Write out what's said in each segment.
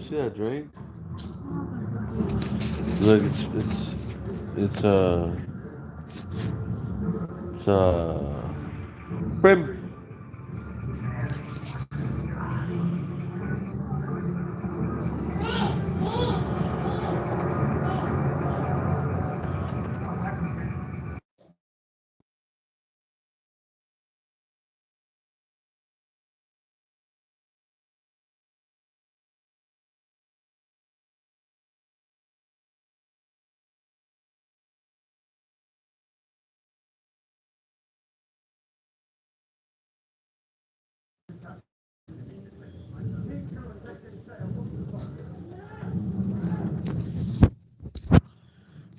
See that drink? Look, it's it's Prim.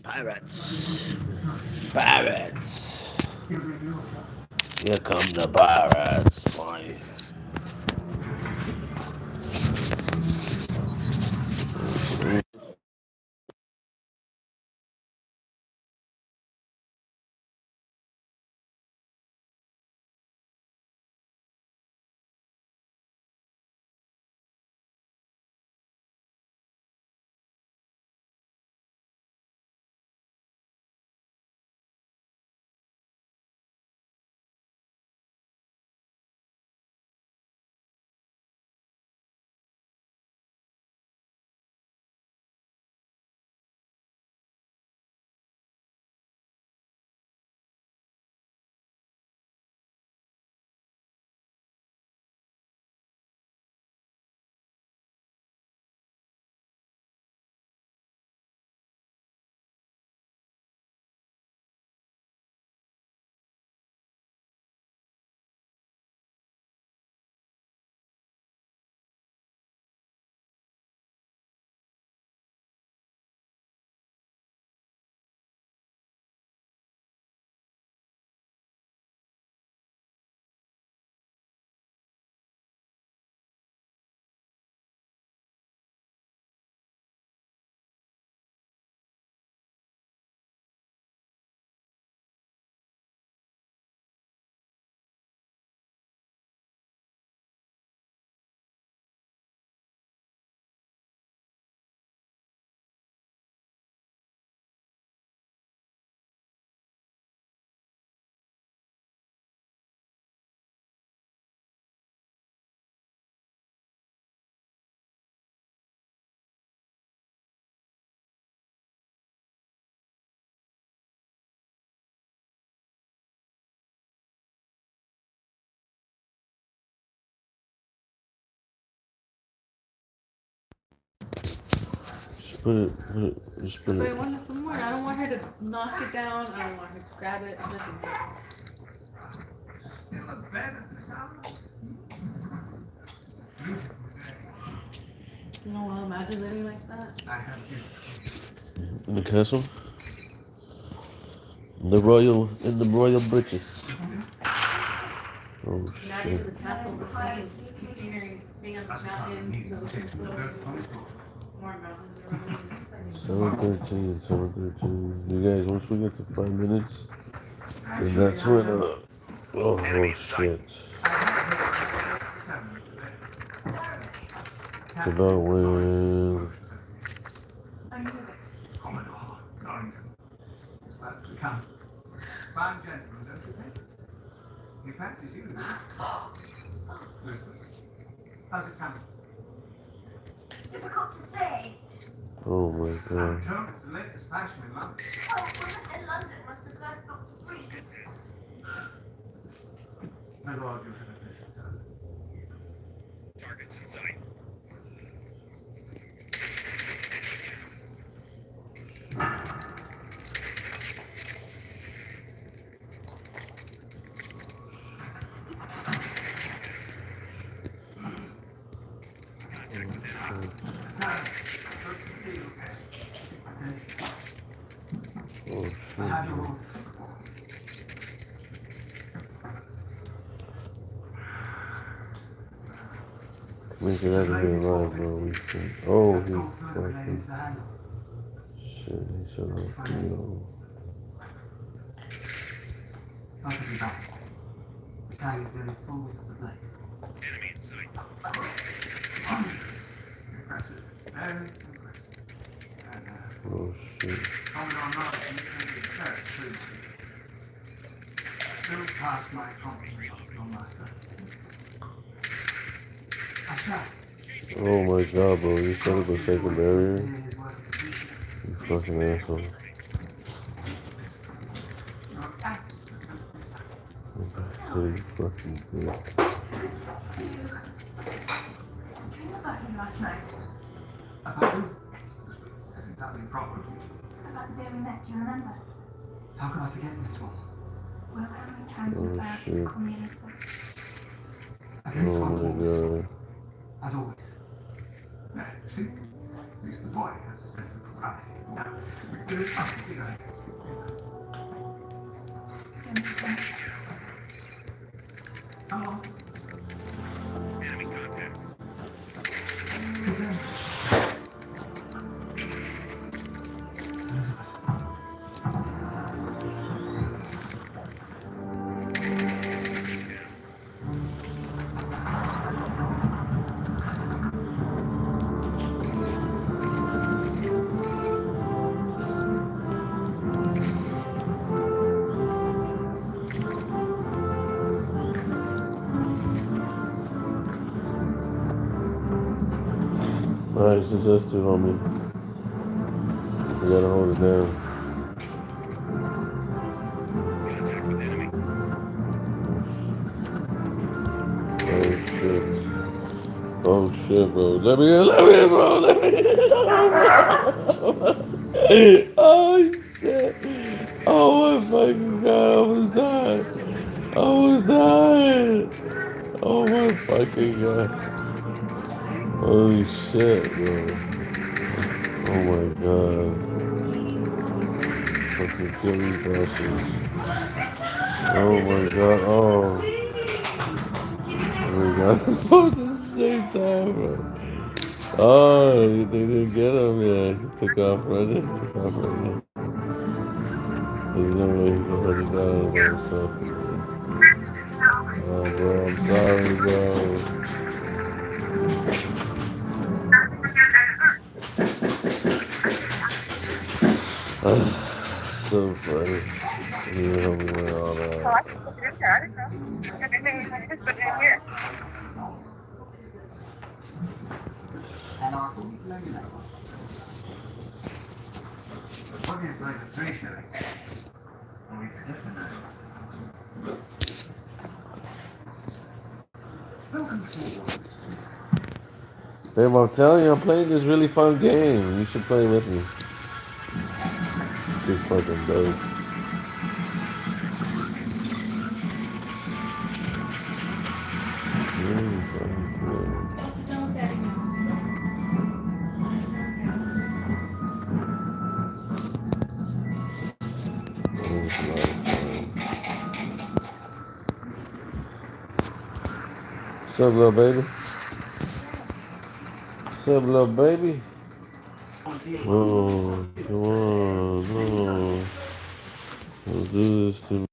Pirates. Pirates. Here come the pirates, boy. Just put Wait, it. I want some more. I don't want her to knock it down. I don't want her to grab it. Just in case. You don't want to imagine living like that? In the castle. In the royal britches. Oh Not shit. in the castle, the sea, the scenery, being on the mountain, the ocean's below you, more mountains around you. 7:13. 7:13. You guys, once we get to 5 minutes, then that's when. Oh shit. It's about when. Difficult to say. Oh my god. It's the latest fashion in London. Oh, women in London must have learned not to breathe. No argument for this. Targets in sight. Oh shit. We should have been alive, bro. We should. Oh, he fucking. Shit, he shut off the. Enemy in sight. Impressive. ask my compliments of your master. I shall. Oh my god, bro. You said it was second barrier? Hear his work is appreciated. You fucking asshole. You're absolutely You fucking bitch. dream about him last night. About who? That would be proper of me. About the day we met, do you remember? How could I forget this one? Well, how many times was that? Shit. Call me Elizabeth. Oh my god. As always. There, see? At least the boy has a sense of propriety. Now, there is something, you know. Come on. Alright, it's just us two, homie. We gotta hold it down. Oh shit. Oh shit, bro. Let me in, bro. Let me in. Oh shit. Oh my fucking god, I almost died. I almost died. Oh my fucking god. Holy shit, bro. Oh my god. Fucking kill these bastards. Oh my god. Oh. Oh my god. Both at the same time, bro. Oh, they didn't get him yet. He took off running. Took off running. There's no way he can hold it down by himself. Oh, bro, I'm sorry, bro. So funny. You help me with all that. And our food learning that one. What is like a 3 shilling? And we forget the name. Welcome to Babe, I'm telling you, I'm playing this really fun game. You should play with me. It's fucking dope. Really fucking cool. Also done with that exam. It's a lot of fun. What's up, little baby? What's up, little baby? Oh, come on, no. Don't do this to me.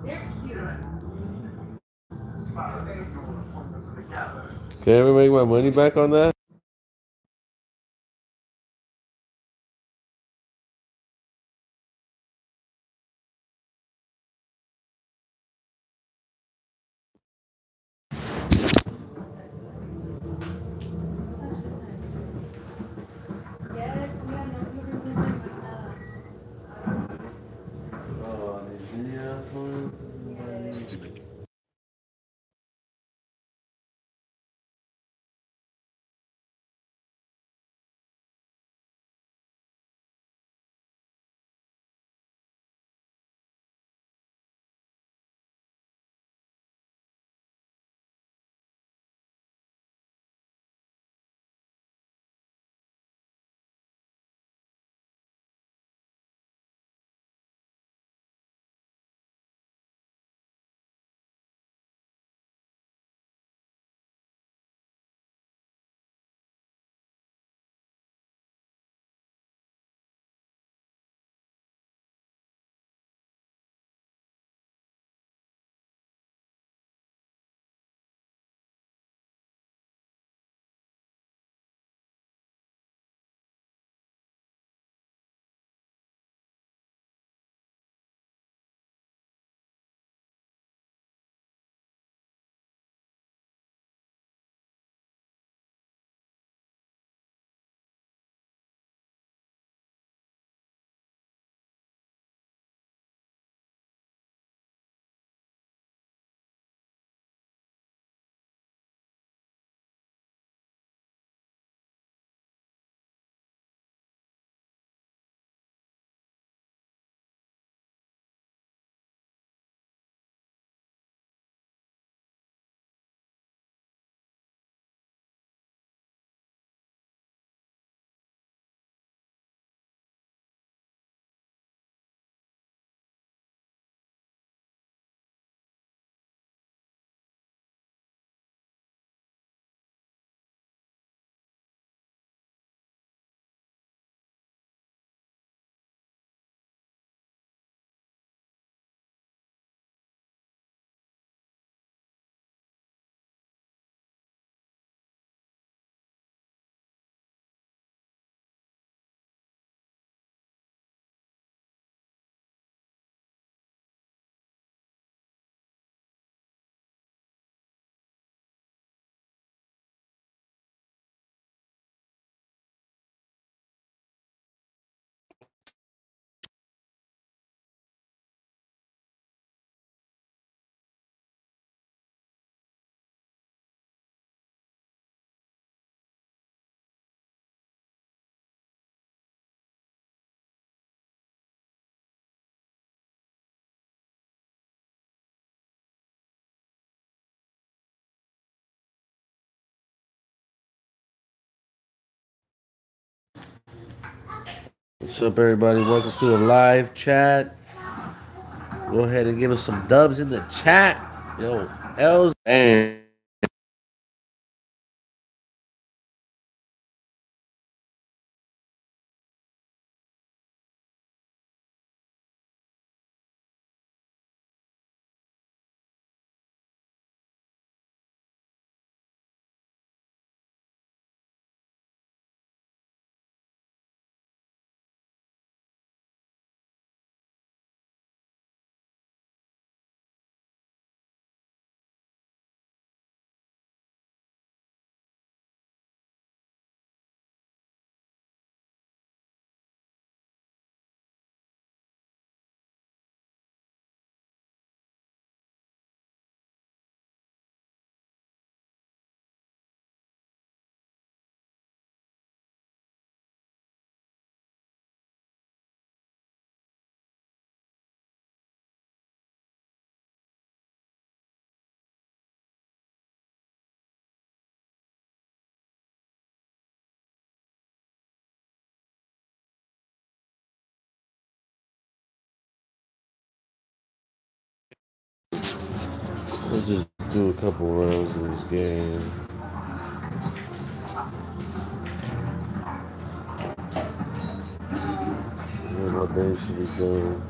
They're cute. They're very Can I ever make my money back on that? Yes, mira, no me representa nada. Oh, these videos. What's up, everybody? Welcome to the live chat. Go ahead and give us some dubs in the chat. Yo, L's and we'll just do a couple rounds of this game. What day should we go?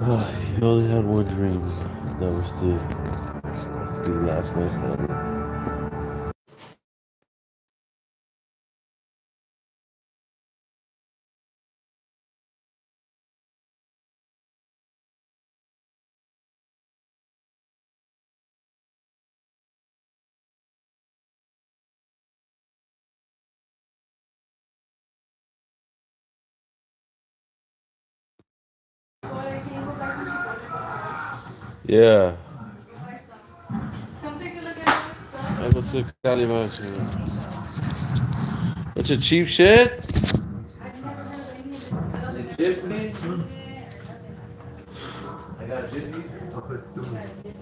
You only had one dream. That was to be the last man standing. Yeah. Come take a look at my stuff. I go to Cali Mansion. What's your cheap shit? I've never heard of any of this stuff. The Never Jiffy? seen it or nothing like I got Jiffy. I've heard stories. that.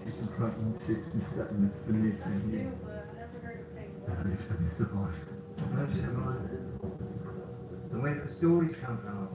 She's confronting ships and settlements beneath I the do, years. but I never heard of things At like least they survived. No survived. So where do the stories come from?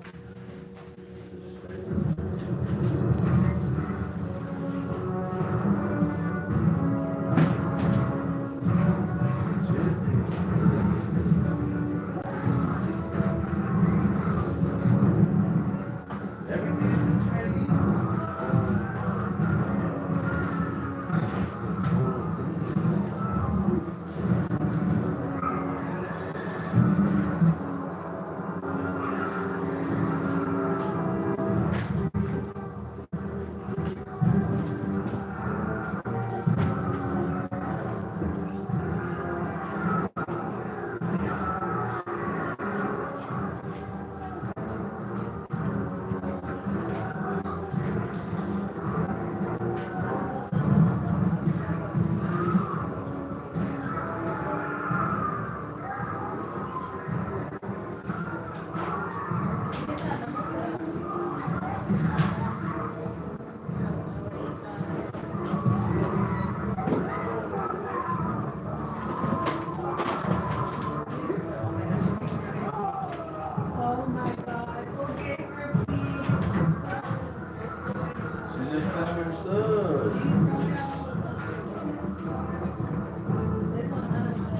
oh my god, forgive her, please. She just found her stuff. Please throw me out all the stuff. There's another one.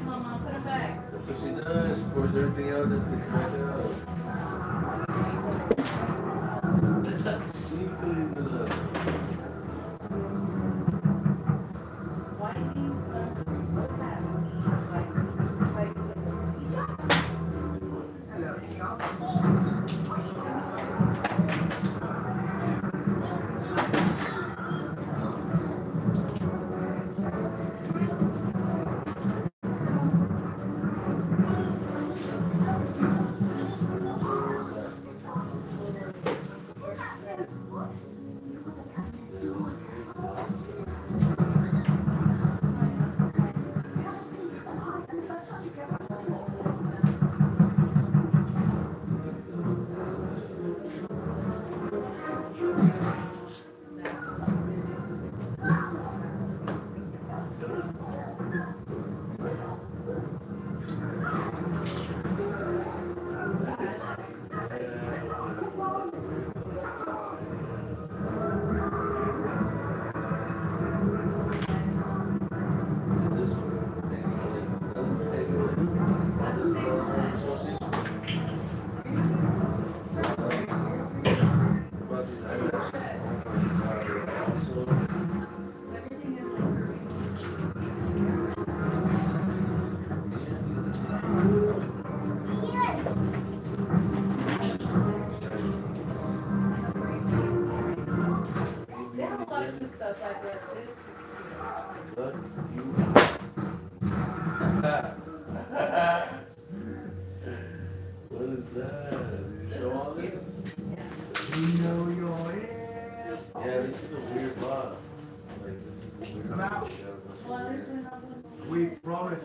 Mama, put them back. That's what she does. She pours everything out and puts it back out. She cleans it up. Why do you what's that? Everything is like they have a lot of good stuff like that. Look, you. What is that? Did you show all this? You know you're here. Yeah, this is a weird lot. Like, this is a weird Come out. lot. We promise.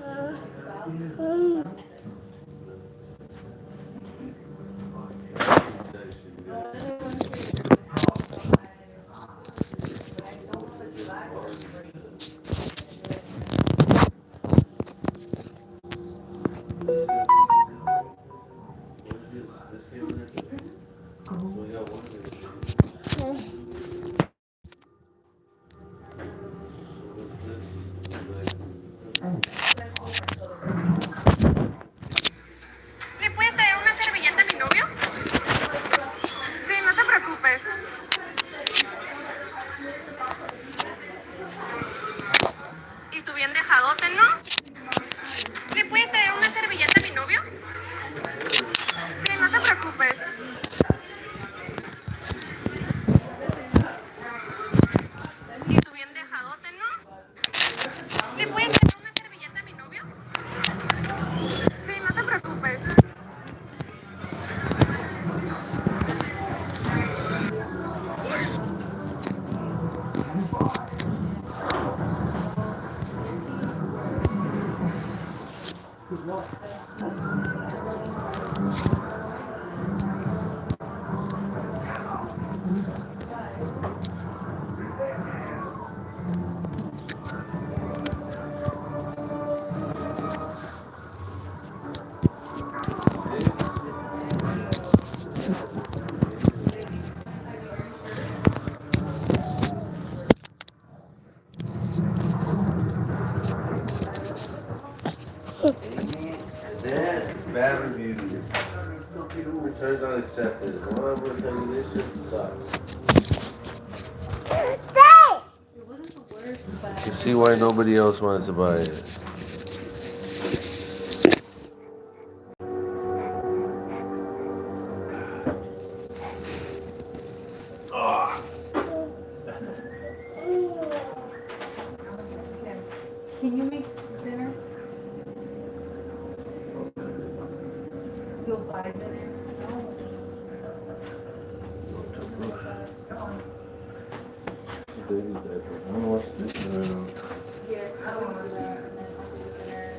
¿Le puedes traer una servilleta a mi novio? Sí, no te preocupes. ¿Y tú bien dejadote, no? ¿Le puedes traer una servilleta a mi novio? Sí, no te preocupes. ¿Y tú bien dejadote, no? ¿Le puedes traer una servilleta a mi novio? Sí, no te preocupes. Bad reviews. Returns unaccepted. Well, I'm gonna tell you, this shit sucks. It wasn't the worst, but You see why nobody else wants to buy it. can you make dinner? You'll buy dinner? No. Yes, I will do that, and then I'll do dinner.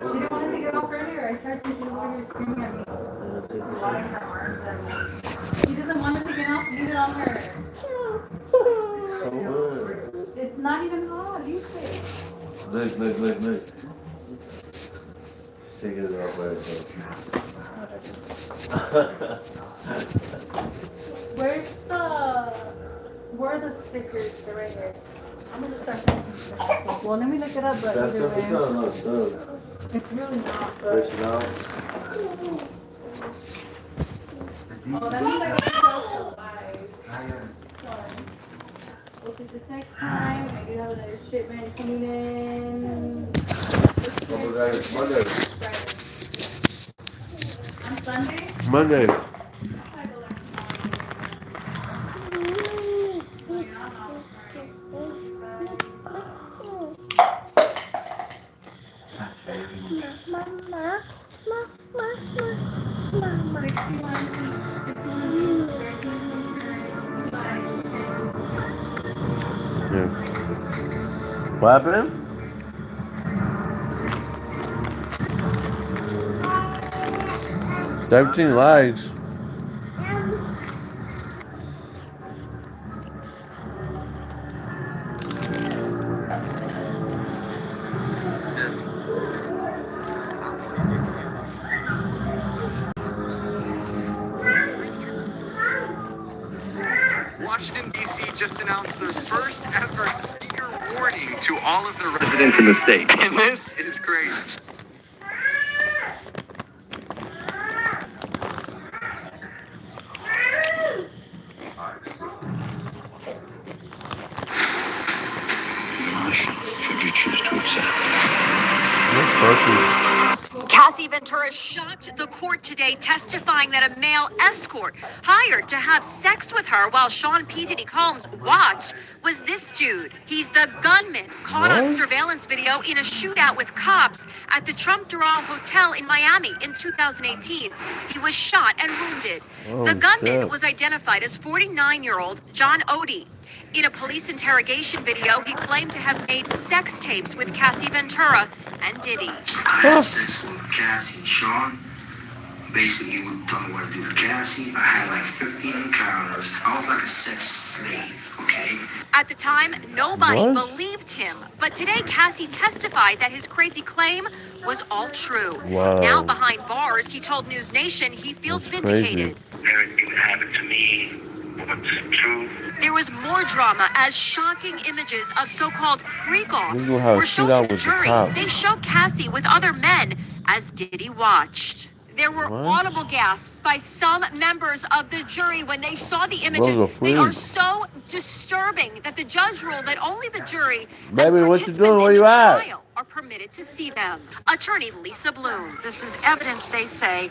She didn't want to take it off earlier. I tried to, she was over here screaming at me. She doesn't want to take it off, leave it on her. It's not even hot, use it. Look. Take it off by itself. Where are the stickers? They're right here. I'm gonna start pressing stickers. Well, let me look it up, but That's either not, it's way. not enough stuff. It's really not, but. It's not. Oh, that means I gotta tell the lies. Sorry. We'll do this next time. I do have another shipment coming in. Oh, guys, Monday. Friday. On Sunday? Monday. I'll try to go there tomorrow. Yeah, Yeah. What happened? 17 likes. Washington, D.C. just announced their first ever senior warning to all of the residents in the state. And this is crazy. Should you choose to accept? Cassie Ventura shocked the court today, testifying that a male escort hired to have sex with her while Sean P. Diddy Combs watched was this dude. He's the gunman caught on surveillance video in a shootout with cops at the Trump Doral Hotel in Miami in 2018. He was shot and wounded. The gunman was identified as 49-year-old John Odie. In a police interrogation video, he claimed to have made sex tapes with Cassie Ventura and Diddy. I had sex with Cassie and Sean, Basically, you would tell me what to do with Cassie. I had like 15 encounters. I was like a sex slave, okay? At the time, nobody What? believed him. But today, Cassie testified that his crazy claim was all true. Wow. Now behind bars, he told News Nation he feels That's vindicated. Everything that happened to me was true. There was more drama as shocking images of so-called freak-offs This is how were it shown shoot to out the with the jury. cops. They showed Cassie with other men as Diddy watched. There were What? audible gasps by some members of the jury when they saw the images. Those are They are freaks. so disturbing that the judge ruled that only the jury Baby, and what you participants doing? Where in you the at? trial are permitted to see them. Attorney Lisa Bloom. This is evidence, they say,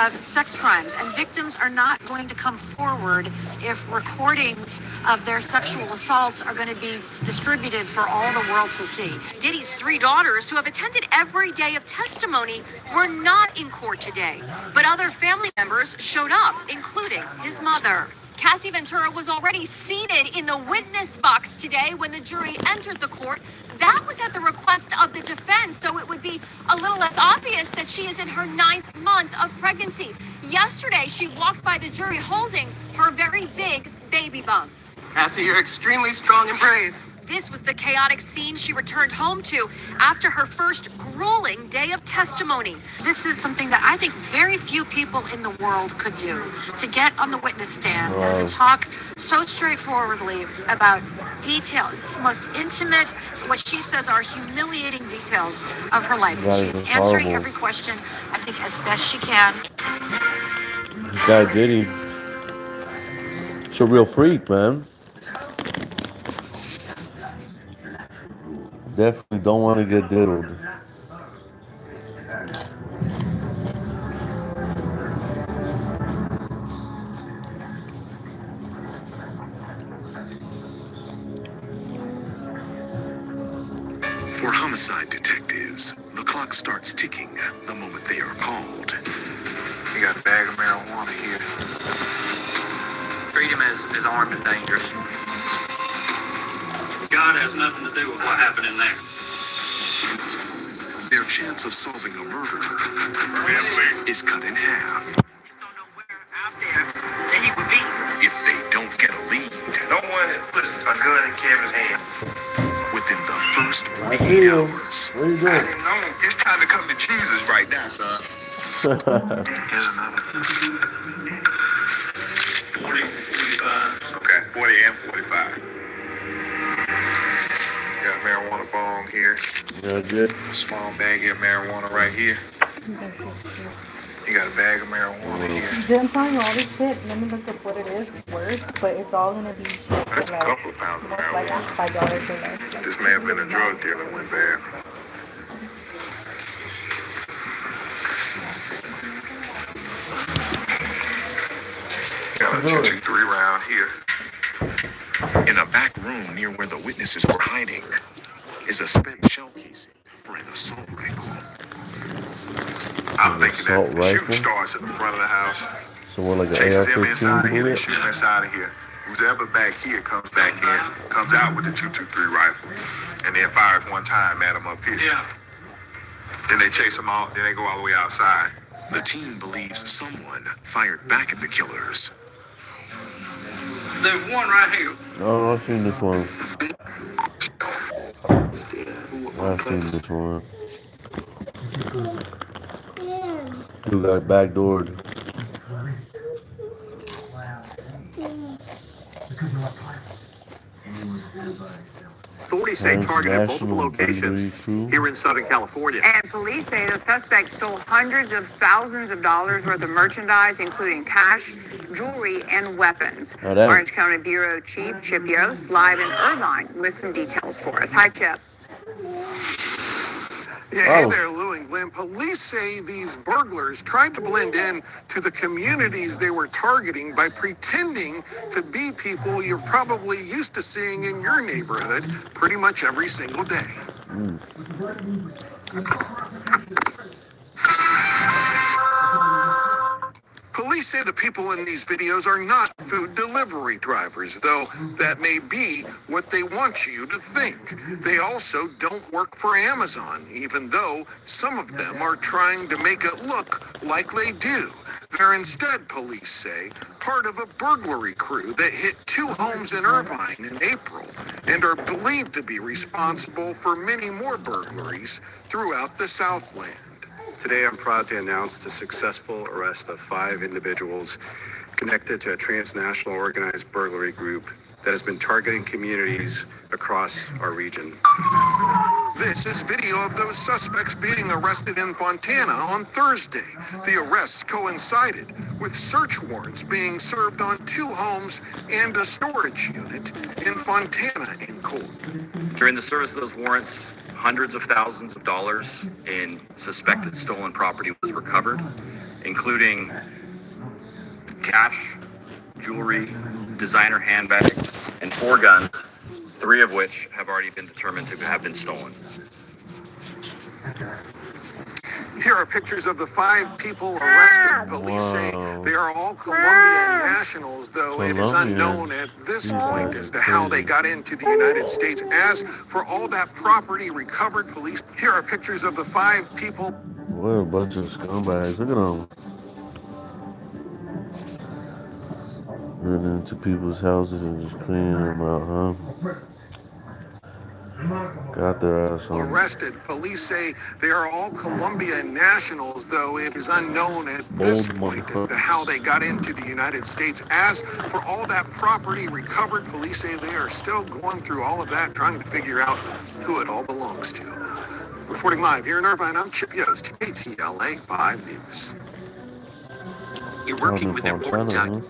of sex crimes, and victims are not going to come forward if recordings of their sexual assaults are going to be distributed for all the world to see. Diddy's 3 daughters, who have attended every day of testimony, were not in court today. But other family members showed up, including his mother. Cassie Ventura was already seated in the witness box today when the jury entered the court. That was at the request of the defense, so it would be a little less obvious that she is in her 9th month of pregnancy. Yesterday, she walked by the jury holding her very big baby bump. Cassie, you're extremely strong and brave. This was the chaotic scene she returned home to after her first grueling day of testimony. This is something that I think very few people in the world could do, to get on the witness stand and Wow. to talk so straightforwardly about details, most intimate, what she says are humiliating details of her life. That She's is answering horrible. every question, I think, as best she can. This guy Diddy. It's a real freak, man. Definitely don't want to get diddled. For homicide detectives, the clock starts ticking the moment they are called. You got a bag of marijuana here. Treat him as armed and dangerous. God has nothing to do with what happened in there. Their chance of solving a murder is cut in half Just don't know where out there that he would be. if they don't get a lead No one has put a gun in Kevin's hand. within the first I 48 see you. hours. What are you I doing? didn't know. It's time to come to Jesus right now, son. Here's another. 40, 45. Okay, 40 and 45. Got marijuana bong here. Yeah, good. A small bag of marijuana right here. You got a bag of marijuana here. Jim telling you all this shit. Let me look up what it is worth, but it's all gonna be shit That's for a like couple of pounds of most likely marijuana. $5 or less. This may have been a drug dealer went bad. Got a 223 round here. In a back room near where the witnesses were hiding is a spent shell casing for an assault rifle. I'm thinking that Assault the shooting rifle? starts at the front of the house. So what, like an Chases him inside AR-15 of here, they bullet? shoot him inside of here. Who's ever back here comes back in, comes out with the 223 rifle, and then fires one time at him up here. Yeah. Then they chase him out, then they go all the way outside. The team believes someone fired back at the killers. There's one right here. Oh, I've seen this one. I've seen this one. Who got backdoored? Authorities say targeted multiple National locations Burglary Crew. here in Southern California. And police say the suspect stole hundreds of thousands of dollars worth of merchandise, including cash, jewelry, and weapons. Oh, that- Orange County Bureau Chief Chip Yost live in Irvine with some details for us. Hi, Chip. Yeah, hey Oh. there, Lou and Glenn. Police say these burglars tried to blend in to the communities they were targeting by pretending to be people you're probably used to seeing in your neighborhood pretty much every single day. Police Police say the people in these videos are not food delivery drivers, though that may be what they want you to think. They also don't work for Amazon, even though some of them are trying to make it look like they do. They're instead, police say, part of a burglary crew that hit 2 homes in Irvine in April and are believed to be responsible for many more burglaries throughout the Southland. Today, I'm proud to announce the successful arrest of 5 individuals connected to a transnational organized burglary group that has been targeting communities across our region. This is video of those suspects being arrested in Fontana on Thursday. The arrests coincided with search warrants being served on 2 homes and a storage unit in Fontana and Codm. During the service of those warrants, hundreds of thousands of dollars in suspected stolen property was recovered, including cash, jewelry, designer handbags, and 4 guns, 3 of which have already been determined to have been stolen. Here are pictures of the 5 people arrested. Police say they are all Colombian nationals, though it is unknown at this point as to how they got into the United States. As for all that property recovered, police, here are pictures of the 5 people. What a bunch of scumbags. Look at them. Running into people's houses and just cleaning them out, huh? Got their ass on. Arrested. Police say they are all Colombian nationals, though it is unknown at this point as to how they got into the United States. As for all that property recovered, police say they are still going through all of that, trying to figure out who it all belongs to. Reporting live here in Irvine, I'm Chip Yost, KTLA 5 News. You're working with important talent.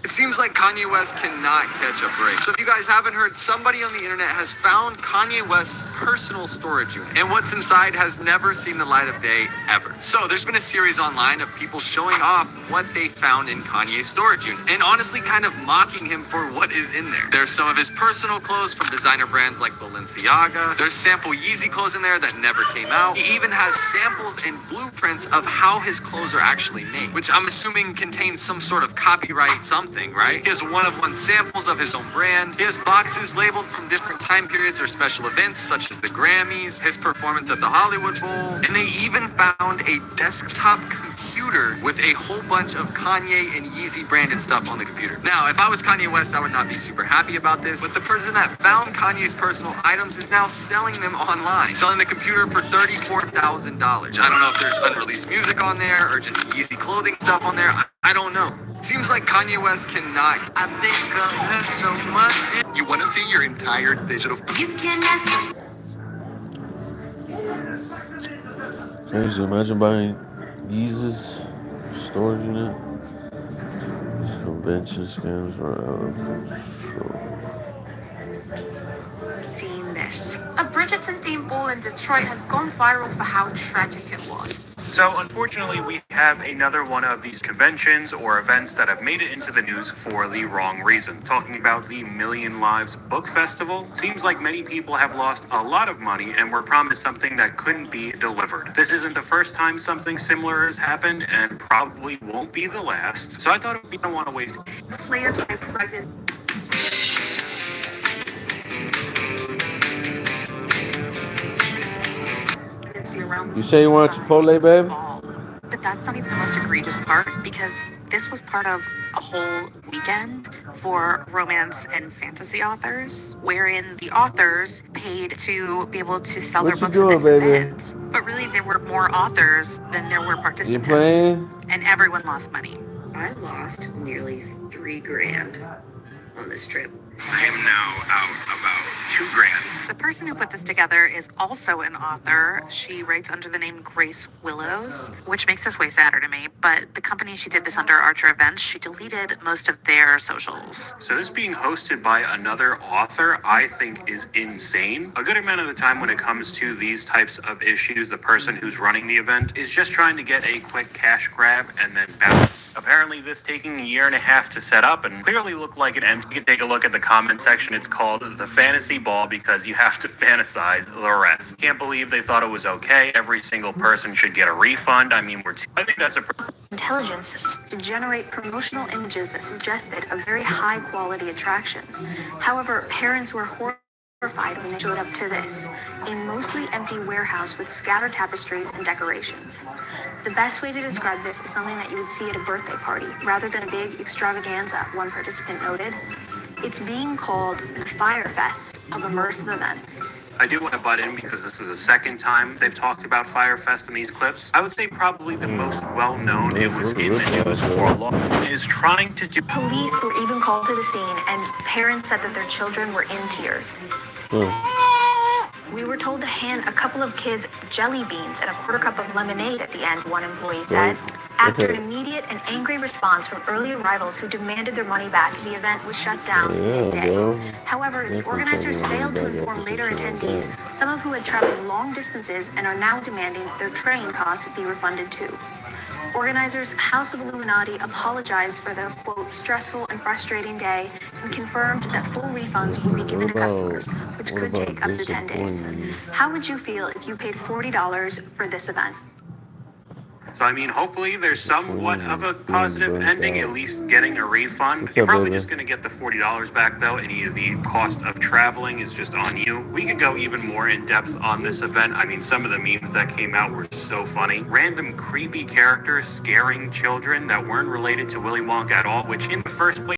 It seems like Kanye West cannot catch a break. So if you guys haven't heard, somebody on the internet has found Kanye West's personal storage unit. And what's inside has never seen the light of day ever. So there's been a series online of people showing off what they found in Kanye's storage unit. And honestly kind of mocking him for what is in there. There's some of his personal clothes from designer brands like Balenciaga. There's sample Yeezy clothes in there that never came out. He even has samples and blueprints of how his clothes are actually made, which I'm assuming contains some sort of copyright something, right? He has one-of-one samples of his own brand. He has boxes labeled from different time periods or special events, such as the Grammys, his performance at the Hollywood Bowl, and they even found a desktop computer with a whole bunch of Kanye and Yeezy branded stuff on the computer. Now, if I was Kanye West, I would not be super happy about this, but the person that found Kanye's personal items is now selling them online, selling the computer for $34,000. I don't know if there's unreleased music on there or just Yeezy clothing stuff on there. I don't know. Seems like Kanye West cannot. I think of her so much. You want to see your entire digital? You can ask. Crazy. Imagine buying Yeezus storage unit. These convention scams are out of control. Seen this. A Bridgerton themed ball in Detroit has gone viral for how tragic it was. So unfortunately, we have another one of these conventions or events that have made it into the news for the wrong reason. Talking about the Million Lives Book Festival, seems like many people have lost a lot of money and were promised something that couldn't be delivered. This isn't the first time something similar has happened and probably won't be the last. So I thought we don't want to waste. Planned by pregnant. You say you want Chipotle, babe? But that's not even the most egregious part, because this was part of a whole weekend for romance and fantasy authors, wherein the authors paid to be able to sell their books at this event. But really, there were more authors than there were participants. You playing? And everyone lost money. I lost nearly $3,000 on this trip. I am now out about $2,000. The person who put this together is also an author. She writes under the name Grace Willows, which makes this way sadder to me. But the company she did this under, Archer Events, she deleted most of their socials. So this being hosted by another author, I think is insane. A good amount of the time when it comes to these types of issues, the person who's running the event is just trying to get a quick cash grab and then bounce. Apparently this taking a year and a half to set up and clearly looked like an empty. You can take a look at the comment section. It's called The Fantasy Ball because you have to fantasize the rest. Can't believe they thought it was okay. Every single person should get a refund. I mean, I think that's a intelligence to generate promotional images that suggested a very high quality attraction. However, parents were horrified when they showed up to this, a mostly empty warehouse with scattered tapestries and decorations. The best way to describe this is something that you would see at a birthday party, rather than a big extravaganza, one participant noted. It's being called the Fire Fest of immersive events. I do want to butt in because this is the second time they've talked about Firefest in these clips. I would say probably the most well-known, it was in the news for a long, is trying to do. Police were even called to the scene, and parents said that their children were in tears. We were told to hand a couple of kids jelly beans and a quarter cup of lemonade at the end, one employee said. After an immediate and angry response from early arrivals who demanded their money back, the event was shut down midday. However, the organizers failed to inform later attendees, some of who had traveled long distances and are now demanding their train costs be refunded too. Organizers House of Illuminati apologized for the, quote, stressful and frustrating day and confirmed that full refunds would be given to customers, which could take up to 10 days. How would you feel if you paid $40 for this event? So, I mean, hopefully there's somewhat of a positive ending, at least getting a refund. You're probably just going to get the $40 back, though. Any of the cost of traveling is just on you. We could go even more in depth on this event. I mean, some of the memes that came out were so funny. Random creepy characters scaring children that weren't related to Willy Wonka at all, which in the first place,